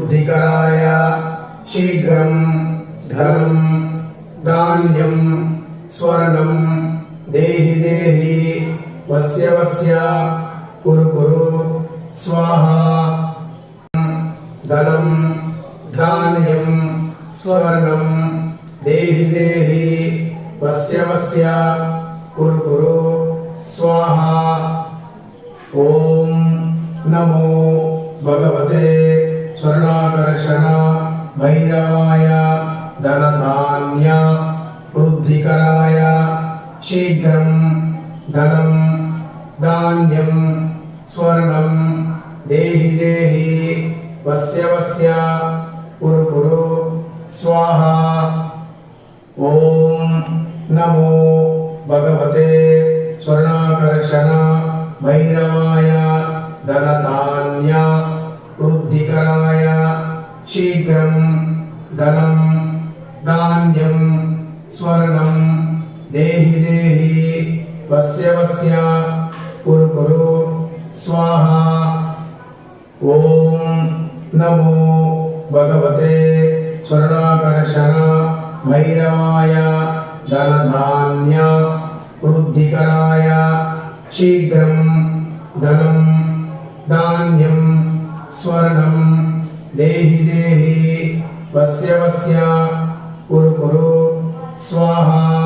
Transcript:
वृद्धिकराय शीघ्रं धनं धान्यं स्वर्णं देहि देहि वस्य वस्य कुरु कुरु स्वाहा धनं धान्यं स्वर्णं देहि देहि वस्य वस्य कुरु कुरु स्वाहा। ओम नमो भगवते स्वर्णाकर्षण भैरवाय धनधान्य वृद्धिकराय शीघ्रं धनं धान्यं स्वर्णं देहि देहि वस्य वस्य कुरु कुरु स्वाहा। ओम नमो भगवते स्वर्णाकर्षण भैरवाय धनधान्य वृद्धिकराय शीघ्रं धनं धान्यं स्वर्णं देहि देहि वस्य वस्य कुरु कुरु स्वाहा। ओम नमो भगवते स्वर्णाकर्षण भैरवाय धनधान्य वृद्धिकराय शीघ्रं धनं धान्यं स्वर्णं देहि देहि वस्य वस्य कुरु कुरु स्वाहा।